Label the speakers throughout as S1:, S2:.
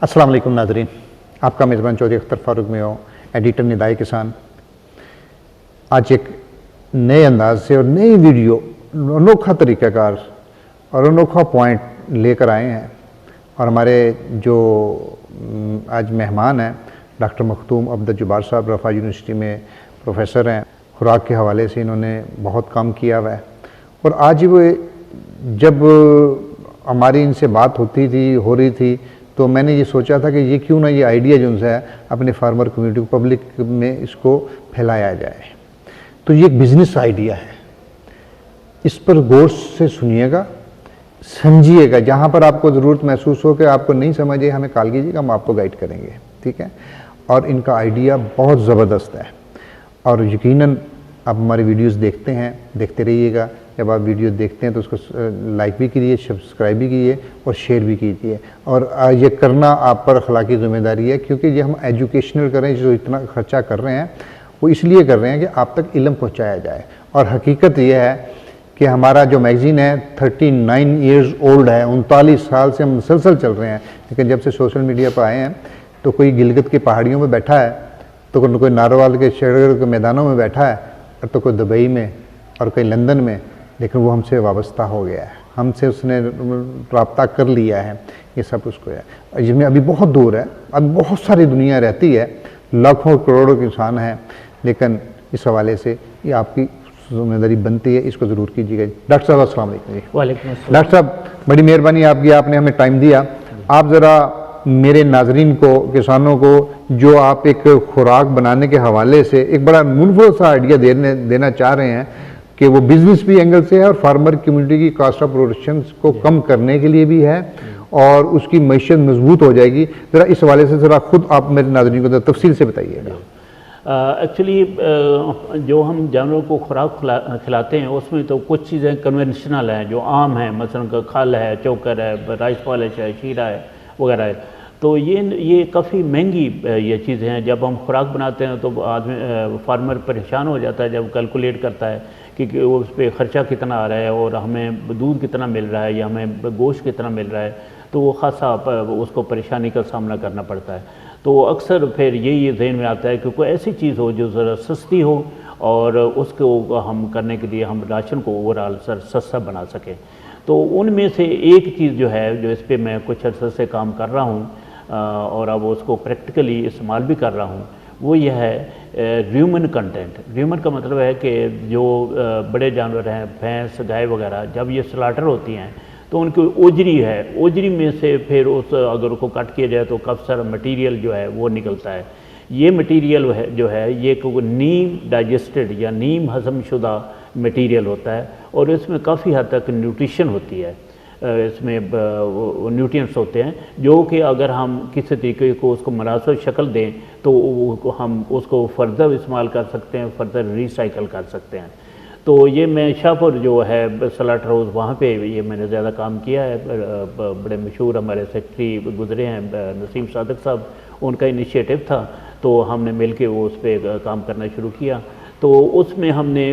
S1: अस्सलाम वालेकुम नाज़रीन, आपका मेज़बान चौधरी अख्तर फ़ारूक में हो, एडिटर निदाए किसान। आज एक नए अंदाज से और नई वीडियो, अनोखा तरीक़ाकार और अनोखा पॉइंट लेकर आए हैं। और हमारे जो आज मेहमान हैं डॉक्टर मखदूम अब्दुल जब्बार साहब, रफ़ा यूनिवर्सिटी में प्रोफेसर हैं। खुराक के हवाले से इन्होंने बहुत काम किया हुआ है। और आज वो जब हमारी इनसे बात हो रही थी तो मैंने ये सोचा था कि ये क्यों ना ये आइडिया जो है अपने फार्मर कम्युनिटी को, पब्लिक में इसको फैलाया जाए। तो ये एक बिज़नेस आइडिया है, इस पर गौर से सुनिएगा, समझिएगा। जहाँ पर आपको ज़रूरत महसूस हो कि आपको नहीं समझे, हमें कॉल कीजिएगा, हम आपको गाइड करेंगे, ठीक है। और इनका आइडिया बहुत ज़बरदस्त है और यकीनन आप हमारी वीडियोस देखते हैं, देखते रहिएगा। जब आप वीडियो देखते हैं तो उसको लाइक भी कीजिए, सब्सक्राइब भी कीजिए और शेयर भी कीजिए। और ये करना आप पर अखलाकी ज़िम्मेदारी है, क्योंकि ये हम एजुकेशनल कर रहे हैं, जो इतना ख़र्चा कर रहे हैं वो इसलिए कर रहे हैं कि आप तक इल्म पहुँचाया जाए। और हकीकत ये है कि हमारा जो मैगज़ीन है 39 ईयर्स ओल्ड है, 39 साल से हम मुसलसल चल रहे हैं। लेकिन जब से सोशल मीडिया पर आए हैं तो कोई गिलगित की पहाड़ियों में बैठा है, तो कोई नारोवाल के शहर के मैदानों में बैठा है, और तो कोई दुबई में और कोई लंदन में, लेकिन वो हमसे वाबस्ता हो गया है, हमसे उसने रब्ता कर लिया है। ये सब उसको है, जिसमें अभी बहुत दूर है, अभी बहुत सारी दुनिया रहती है, लाखों करोड़ों के इंसान हैं। लेकिन इस हवाले से ये आपकी जिम्मेदारी बनती है, इसको ज़रूर कीजिएगा। डॉक्टर साहब अस्सलाम वालेकुम जी।
S2: वालेकुम अस्सलाम।
S1: डॉक्टर साहब बड़ी मेहरबानी आपकी, आपने हमें टाइम दिया। आप ज़रा मेरे नाजरीन को, किसानों को, जो आप एक खुराक बनाने के हवाले से एक बड़ा मुनफरद सा आइडिया देना चाह रहे हैं कि वो बिज़नेस भी एंगल से है और फार्मर कम्युनिटी की कास्ट ऑफ प्रोडक्शन को कम करने के लिए भी है और उसकी मैशत मजबूत हो जाएगी। ज़रा इस हवाले से ज़रा खुद आप मेरे नाज़रीन को तफसील से बताइएगा।
S2: एक्चुअली जो हम जानवरों को खुराक खिलाते हैं उसमें तो कुछ चीज़ें कन्वेंशनल हैं जो आम हैं, मसलन खल है, चोकर है, राइस पॉलिश है, शीरा है वगैरह है। तो ये काफ़ी महंगी ये चीज़ें हैं। जब हम खुराक बनाते हैं तो आदमी फार्मर परेशान हो जाता है जब कैलकुलेट करता है कि उस पर ख़र्चा कितना आ रहा है और हमें दूध कितना मिल रहा है या हमें गोश्त कितना मिल रहा है, तो वो ख़ासा उसको परेशानी का सामना करना पड़ता है। तो अक्सर फिर यही जहन में आता है कि कोई ऐसी चीज़ हो जो ज़रा सस्ती हो और उसको हम करने के लिए हम राशन को ओवरऑल सस्ता बना सकें। तो उनमें से एक चीज़ जो है, जो इस पर मैं कुछ अर्से से काम कर रहा हूँ और अब उसको प्रैक्टिकली इस्तेमाल भी कर रहा हूँ, वो यह है र्यूमन कंटेंट। र्यूमन का मतलब है कि जो बड़े जानवर हैं, भैंस, गाय वगैरह, जब ये स्लाटर होती हैं तो उनकी ओजरी है, ओजरी में से फिर अगर उसको कट किया जाए तो काफ़ी सारा मटीरियल जो है वो निकलता है। ये मटीरियल है जो है ये नीम डाइजेस्टेड या नीम हज़म शुदा मटीरियल होता है और इसमें काफ़ी हद तक न्यूट्रिशन होती है। इसमें न्यूट्रिएंट्स होते हैं जो कि अगर हम किसी तरीके को उसको मुनासिब शक्ल दें तो हम उसको फर्दर इस्तेमाल कर सकते हैं, फर्दर रिसाइकल कर सकते हैं। तो ये मैं शाहपुर जो है स्लाटर हाउस, वहाँ पे ये मैंने ज़्यादा काम किया है। बड़े मशहूर हमारे सेक्रेटरी गुजरे हैं नसीम सादक साहब, उनका इनिशिएटिव था, तो हमने मिल के वो उस पर काम करना शुरू किया। तो उसमें हमने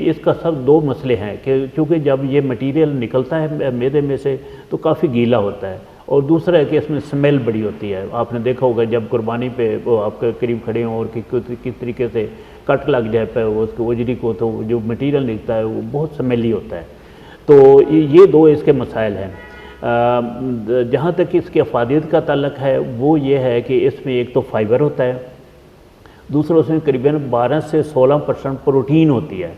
S2: इसका सब दो मसले हैं कि चूँकि जब ये मटेरियल निकलता है मैदे में से तो काफ़ी गीला होता है, और दूसरा है कि इसमें स्मेल बड़ी होती है। आपने देखा होगा जब कुर्बानी पे वो आपके करीब खड़े हों और किस तरीके से कट लग जाए पे उसको ओजरी को, तो जो मटेरियल निकलता है वो बहुत स्मेली होता है। तो ये दो इसके मसाइल हैं। जहाँ तक इसकी अफादियत का ताल्लुक है वो ये है कि इसमें एक तो फाइबर होता है, दूसरा उसमें करीबन 12 से 16% प्रोटीन होती है,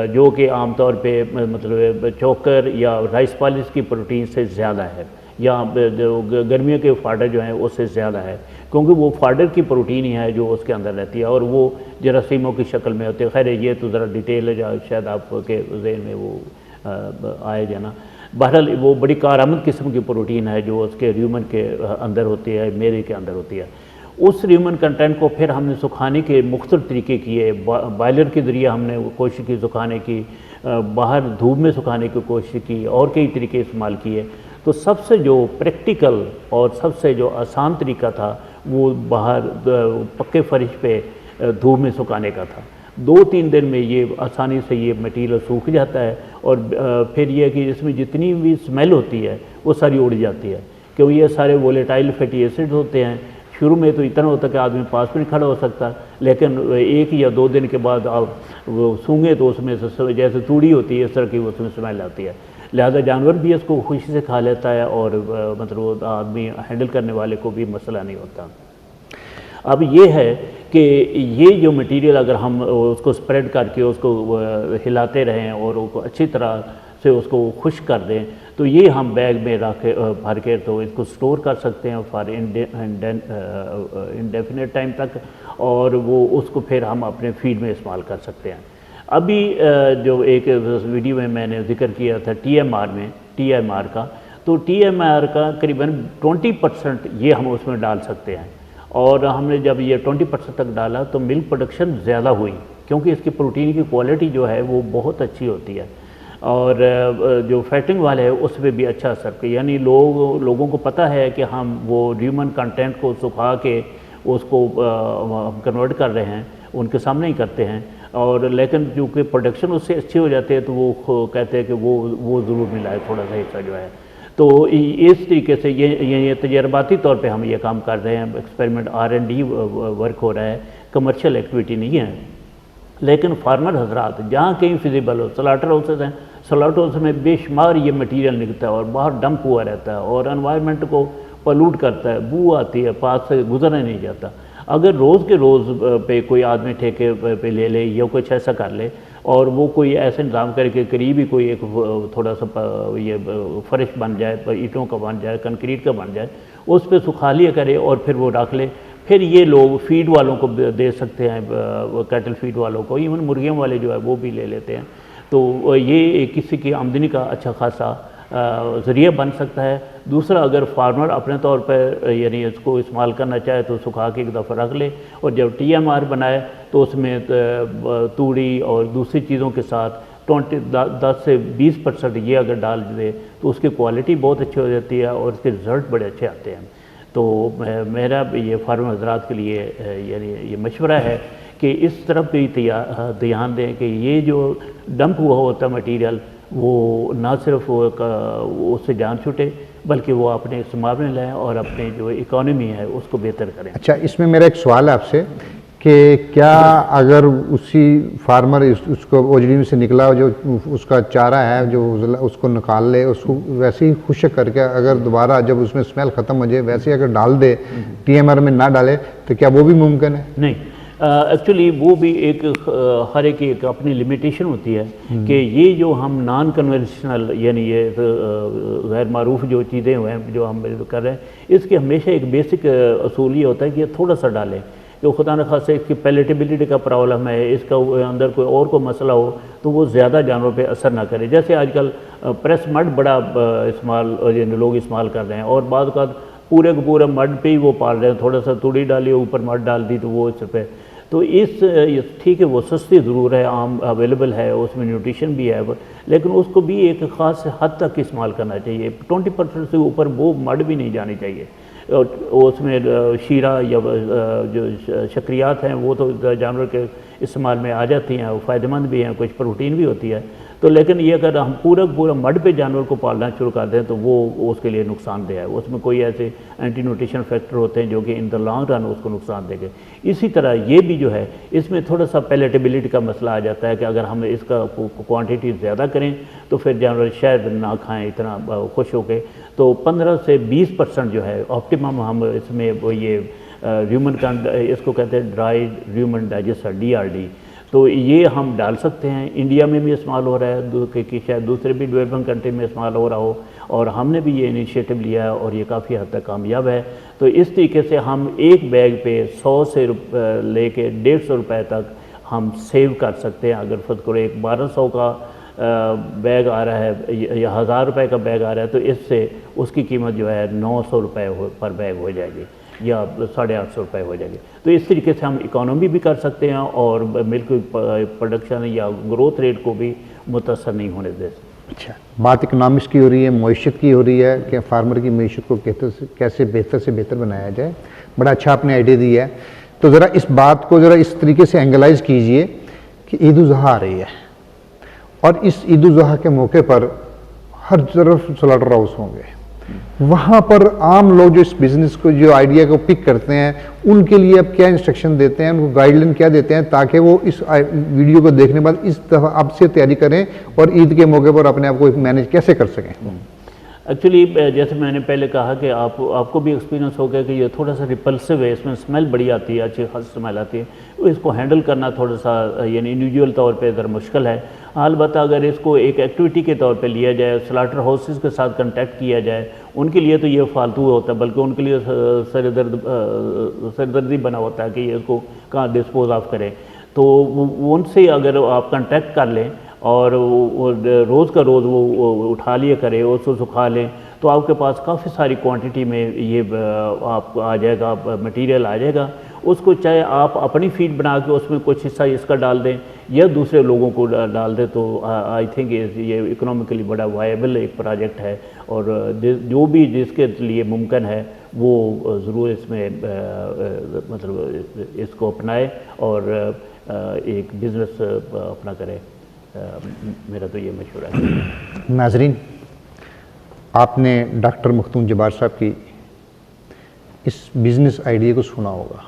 S2: जो कि आमतौर पे मतलब चोकर या राइस पॉलिश की प्रोटीन से ज़्यादा है, या जो गर्मियों के फाडर जो हैं उससे ज़्यादा है, क्योंकि वो फाडर की प्रोटीन ही है जो उसके अंदर रहती है और वो जरासीमों की शक्ल में होती है। खैर ये तो ज़रा डिटेल है, शायद आपके जहन में वो आए जाना। बहरहाल वो बड़ी कारआमद किस्म की प्रोटीन है जो उसके र्यूमन के अंदर होती है, मेरे के अंदर होती है। उस र्यूमन कंटेंट को फिर हमने सुखाने के मुख्तलिफ तरीके किए। बॉयलर के ज़रिए हमने कोशिश की सुखाने की, बाहर धूप में सुखाने की कोशिश की, और कई तरीके इस्तेमाल किए। तो सबसे जो प्रैक्टिकल और सबसे जो आसान तरीका था वो बाहर पक्के फर्श पे धूप में सुखाने का था। 2-3 दिन में ये आसानी से ये मटीरियल सूख जाता है और फिर ये कि इसमें जितनी भी स्मेल होती है वो सारी उड़ जाती है, क्योंकि ये सारे वोलेटाइल फैटी एसिड होते हैं। शुरू में तो इतना होता है कि आदमी पास में नहीं खड़ा हो सकता, लेकिन 1 या 2 दिन के बाद आप वो सूंघे तो उसमें से जैसे तूड़ी होती है इस तरह की उसमें स्मेल आती है। लिहाजा जानवर भी इसको खुशी से खा लेता है और मतलब वो आदमी हैंडल करने वाले को भी मसला नहीं होता। अब ये है कि ये जो मटेरियल अगर हम उसको स्प्रेड करके उसको हिलाते रहें और उसको अच्छी तरह से उसको खुश कर दें, तो ये हम बैग में रख भर के तो इसको स्टोर कर सकते हैं फॉर इंडेफिनेट टाइम तक, और वो उसको फिर हम अपने फीड में इस्तेमाल कर सकते हैं। अभी जो एक वीडियो में मैंने जिक्र किया था TMR का, तो TMR का करीबन 20% ये हम उसमें डाल सकते हैं, और हमने जब ये 20% तक डाला तो मिल्क प्रोडक्शन ज़्यादा हुई, क्योंकि इसकी प्रोटीन की क्वालिटी जो है वो बहुत अच्छी होती है, और जो फैटिंग वाले है उस पर भी अच्छा असर किया। यानी लोगों को पता है कि हम वो ह्यूमन कंटेंट को सुखा के उसको हम कन्वर्ट कर रहे हैं, उनके सामने ही करते हैं, और लेकिन क्योंकि प्रोडक्शन उससे अच्छी हो जाती है तो वो कहते हैं कि वो ज़रूर मिला है थोड़ा सा हिस्सा जो है। तो इस तरीके से ये तजर्बाती तौर पे हम ये काम कर रहे हैं, एक्सपेरिमेंट R&D वर्क हो रहा है, कमर्शियल एक्टिविटी नहीं है। लेकिन फार्मर हजरात जहाँ कहीं फिजिबल हो, स्लॉटर हाउसेज हैं, स्लॉटर हाउस में बेशुमार ये मटीरियल निकलता है और बाहर डंप हुआ रहता है और एनवायरनमेंट को पलूट करता है, बू आती है, पास से गुजरना नहीं जाता। अगर रोज़ के रोज़ पे कोई आदमी ठेके पे ले ले या कुछ ऐसा कर ले, और वो कोई ऐसे इंतज़ाम करके करीब ही कोई एक थोड़ा सा ये फर्श बन जाए, ईंटों का बन जाए, कंक्रीट का बन जाए, उस पर सुखा लिया करे और फिर वो रख ले, फिर ये लोग फीड वालों को दे सकते हैं, कैटल फीड वालों को, इवन मुर्गियों वाले जो है वो भी ले लेते हैं। तो ये किसी की आमदनी का अच्छा खासा ज़रिया बन सकता है। दूसरा, अगर फार्मर अपने तौर पर यानी इसको इस्तेमाल करना चाहे तो सुखा के एक दफ़ा रख ले, और जब TMR बनाए तो उसमें तूड़ी और दूसरी चीज़ों के साथ 10 से 20% ये अगर डाल दे तो उसकी क्वालिटी बहुत अच्छी हो जाती है और उसके रिज़ल्ट बड़े अच्छे आते हैं। तो मेरा ये फार्मर हजरात के लिए यानी ये मशवरा है कि इस तरफ भी ध्यान दें कि ये जो डंप हुआ होता मटीरियल वो ना सिर्फ उससे जान छूटे, बल्कि वो अपने इस्तेमाल में लाएँ और अपने जो इकॉनमी है उसको बेहतर करें।
S1: अच्छा, इसमें मेरा एक सवाल है आपसे कि क्या अगर उसी फार्मर उसको ओजड़ी से निकला जो उसका चारा है जो उसको निकाल ले, उसको वैसे ही खुश्क करके अगर दोबारा जब उसमें स्मेल ख़त्म हो जाए वैसे ही अगर डाल दे, TMR में ना डाले, तो क्या वो भी मुमकिन है?
S2: नहीं, एक्चुअली वो भी एक हर एक अपनी लिमिटेशन होती है कि ये जो हम नॉन कन्वेंशनल यानी ये गैर मारूफ जो चीज़ें हुए हैं जो हम कर रहे हैं, इसकी हमेशा एक बेसिक असूल ये होता है कि ये थोड़ा सा डालें, जो खुदा न खासा इसकी पैलेटेबिलिटी का प्रॉब्लम है, इसका अंदर कोई और को मसला हो तो वो ज़्यादा जानवरों पे असर ना करे। जैसे आजकल प्रेस मड बड़ा इस्तेमाल लोग इस्तेमाल कर रहे हैं, और बाद का पूरे को पूरा मड पे ही वो पाल रहे हैं, थोड़ा सा तूड़ी डाली ऊपर मड डाल दी तो वो इस पे, तो ठीक है वो सस्ती ज़रूर है, आम अवेलेबल है, उसमें न्यूट्रिशन भी है, लेकिन उसको भी एक ख़ास हद तक इस्तेमाल करना चाहिए। 20% से ऊपर वो मड भी नहीं जानी चाहिए। उसमें शीरा या जो शक्रियात हैं वो तो जानवर के इस्तेमाल में आ जाती हैं, वो फ़ायदेमंद भी हैं, कुछ प्रोटीन भी होती है, तो लेकिन ये अगर हम पूरा मड पे जानवर को पालना शुरू कर दें तो वो उसके लिए नुकसानदेह है। उसमें कोई ऐसे एंटी न्यूट्रिशन फैक्टर होते हैं जो कि इन द लॉन्ग रन उसको नुकसान देंगे। इसी तरह ये भी जो है इसमें थोड़ा सा पैलेटेबिलिटी का मसला आ जाता है कि अगर हम इसका क्वांटिटी ज़्यादा करें तो फिर जानवर शायद ना खाएं इतना खुश होके, तो 15 से 20% जो है ऑप्टिमम हम इसमें वो ये ह्यूमन इसको कहते हैं ड्राइड ह्यूमन डाइजेस्टर DRD, तो ये हम डाल सकते हैं। इंडिया में भी इस्तेमाल हो रहा है कि शायद दूसरे भी डेवलपिंग कंट्री में इस्तेमाल हो रहा हो, और हमने भी ये इनिशिएटिव लिया है और ये काफ़ी हद तक कामयाब है। तो इस तरीके से हम एक बैग पे 100 से लेके 150 रुपये तक हम सेव कर सकते हैं। अगर फर्ज करो एक 1200 का बैग आ रहा है या 1000 रुपये का बैग आ रहा है तो इससे उसकी कीमत जो है 900 रुपये पर बैग हो जाएगी या 850 रुपये हो जाएगी। तो इस तरीके से हम इकोनॉमी भी कर सकते हैं और मिल्क प्रोडक्शन या ग्रोथ रेट को भी मुतासर नहीं होने दे सकते।
S1: अच्छा, बात इकनॉमिक्स की हो रही है, मईशत की हो रही है कि फार्मर की मईशत को कैसे बेहतर से बेहतर बनाया जाए। बड़ा अच्छा आपने आइडिया दिया है। तो ज़रा इस बात को ज़रा इस तरीके से एंगलाइज कीजिए कि ईद उल ज़ुहा आ रही है और इस ईद उल ज़ुहा के मौके पर हर तरफ स्लॉटर हाउस होंगे, वहाँ पर आम लोग जो इस बिज़नेस को, जो आइडिया को पिक करते हैं, उनके लिए आप क्या इंस्ट्रक्शन देते हैं, उनको गाइडलाइन क्या देते हैं, ताकि वो इस वीडियो को देखने के बाद इस दफ़ा अब से तैयारी करें और ईद के मौके पर अपने आप को मैनेज कैसे कर सकें?
S2: एक्चुअली जैसे मैंने पहले कहा कि आपको भी एक्सपीरियंस हो गया कि ये थोड़ा सा रिपल्सिव है, इसमें स्मेल बड़ी आती है, अच्छी खासी स्मेल आती है, इसको हैंडल करना थोड़ा सा यानी इंडिविजुअल तौर पे ज़रा मुश्किल है। अलबत्ता अगर इसको एक एक्टिविटी के तौर पे लिया जाए, स्लाटर हाउसेस के साथ कांटेक्ट किया जाए, उनके लिए तो ये फालतू होता है, बल्कि उनके लिए सरदर्दी बना होता है कि ये इसको कहाँ डिस्पोज ऑफ करें। तो उनसे अगर आप कांटेक्ट कर लें और रोज़ का रोज़ वो उठा लिया करें, उसको सुखा लें, तो आपके पास काफ़ी सारी क्वांटिटी में ये आपको आ जाएगा, मटेरियल आ जाएगा। उसको चाहे आप अपनी फीड बना के उसमें कुछ हिस्सा इसका डाल दें या दूसरे लोगों को डाल दें, तो आई थिंक ये इकोनॉमिकली बड़ा वायबल एक प्रोजेक्ट है और जो भी जिसके लिए मुमकिन है वो ज़रूर इसमें मतलब इसको अपनाए और एक बिज़नेस अपना करे। मेरा तो ये मशवरा है।
S1: नाजरीन, आपने डॉक्टर मखदूम जब्बार साहब की इस बिज़नेस आइडिया को सुना होगा,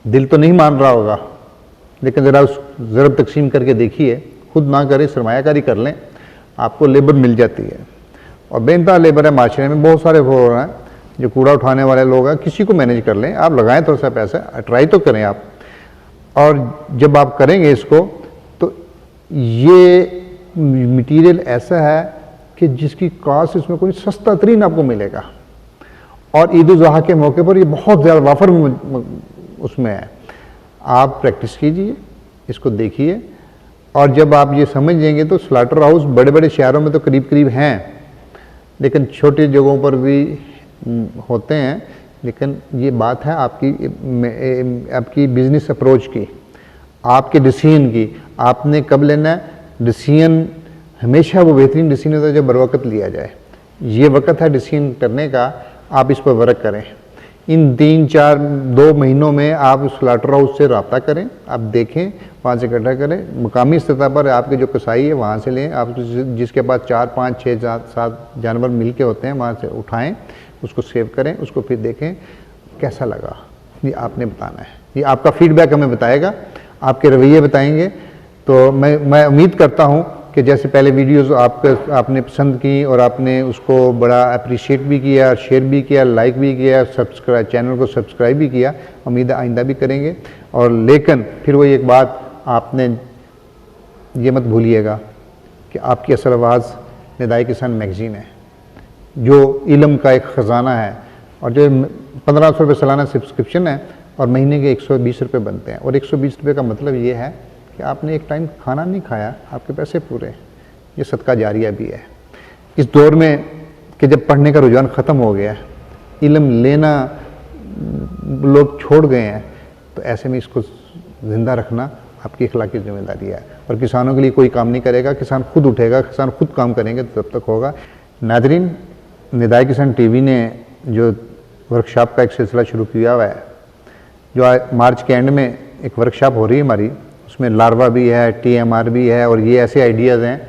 S1: दिल तो नहीं मान रहा होगा, लेकिन ज़रा उस ज़रब तकसीम करके देखिए, खुद ना करें, सरमायाकारी कर लें, आपको लेबर मिल जाती है। और बेनता लेबर है माशरे में, बहुत सारे हो रहे हैं जो कूड़ा उठाने वाले लोग हैं, किसी को मैनेज कर लें, आप लगाएं थोड़ा सा पैसा, ट्राई तो करें आप। और जब आप करेंगे इसको, तो ये मटेरियल ऐसा है कि जिसकी कॉस्ट इसमें कोई सस्ता तरीन आपको मिलेगा और ईद उल ज़ुहा के मौके पर ये बहुत ज़्यादा वाफर उसमें है। आप प्रैक्टिस कीजिए, इसको देखिए, और जब आप ये समझ जाएंगे तो स्लाटर हाउस बड़े बड़े शहरों में तो करीब करीब हैं, लेकिन छोटी जगहों पर भी होते हैं। लेकिन ये बात है आपकी बिज़नेस अप्रोच की, आपके डिसीजन की। आपने कब लेना है डिसीजन? हमेशा वो बेहतरीन डिसीजन होता है जब बर वक्त लिया जाए। ये वक्त है डिसीजन करने का, आप इस पर वर्क करें। इन 3-4-2 महीनों में आप उस स्लाटर हाउस से रब्ता करें, आप देखें, वहाँ से इकट्ठा करें, मुकामी सतह पर आपके जो कसाई है वहाँ से लें, आप जिसके पास 4, 5, 6, 7 जानवर मिल के होते हैं वहाँ से उठाएँ, उसको सेव करें, उसको फिर देखें कैसा लगा। ये आपने बताना है, ये आपका फीडबैक हमें बताएगा, आपके रवैये बताएंगे। तो मैं उम्मीद करता हूँ कि जैसे पहले वीडियोस आपने पसंद की और आपने उसको बड़ा अप्रिशिएट भी किया, शेयर भी किया, लाइक भी किया, चैनल को सब्सक्राइब भी किया, उम्मीद है आइंदा भी करेंगे। और लेकिन फिर वही एक बात आपने ये मत भूलिएगा कि आपकी असल आवाज़ निदाई किसान मैगज़ीन है, जो इल्म का एक ख़जाना है, और जो 1500 रुपये सालाना सब्सक्रिप्शन है और महीने के 120 रुपये बनते हैं। और 120 रुपये का मतलब ये है कि आपने एक टाइम खाना नहीं खाया, आपके पैसे पूरे, ये सदका जारिया भी है। इस दौर में कि जब पढ़ने का रुझान ख़त्म हो गया है, इल्म लेना लोग छोड़ गए हैं, तो ऐसे में इसको ज़िंदा रखना आपकी अखलाकी जिम्मेदारी है। और किसानों के लिए कोई काम नहीं करेगा, किसान खुद उठेगा, किसान खुद काम करेंगे तो तब तक होगा। नाज़रीन, निदाई किसान टीवी ने जो वर्कशॉप का एक सिलसिला शुरू किया हुआ है, जो मार्च के एंड में एक वर्कशॉप हो रही है हमारी, उसमें लार्वा भी है, TMR भी है, और ये ऐसे आइडियाज़ हैं।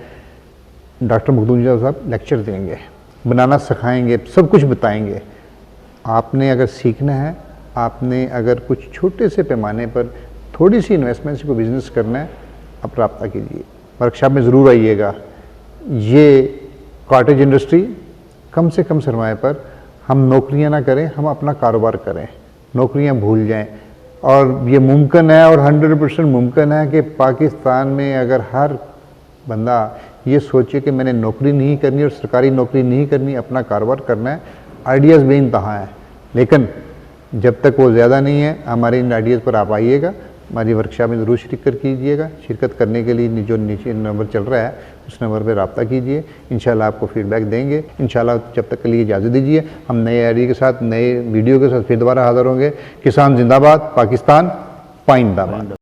S1: डॉक्टर मखदूम साहब लेक्चर देंगे, बनाना सिखाएंगे, सब कुछ बताएंगे। आपने अगर सीखना है, आपने अगर कुछ छोटे से पैमाने पर थोड़ी सी इन्वेस्टमेंट से कोई बिज़नेस करना है, आप रब्ता कीजिए, वर्कशॉप में ज़रूर आइएगा। ये कॉटेज इंडस्ट्री, कम से कम सरमाए पर हम नौकरियां ना करें, हम अपना कारोबार करें, नौकरियां भूल जाएं। और ये मुमकिन है, और 100% मुमकिन है कि पाकिस्तान में अगर हर बंदा ये सोचे कि मैंने नौकरी नहीं करनी और सरकारी नौकरी नहीं करनी, अपना कारोबार करना है, आइडियाज़ बेइंतहा हैं। लेकिन जब तक वो ज़्यादा नहीं है, हमारे इन आइडियाज़ पर आप आइएगा, हमारी वर्कशॉप में ज़रूर शिरकत करने के लिए जो नीचे नंबर चल रहा है उस नंबर पर रब्ता कीजिए। इंशाल्लाह आपको फीडबैक देंगे। इंशाल्लाह जब तक के लिए इजाज़त दीजिए, हम नए आइडिया के साथ, नए वीडियो के साथ फिर दोबारा हाज़िर होंगे। किसान जिंदाबाद, पाकिस्तान पाइंदाबाद।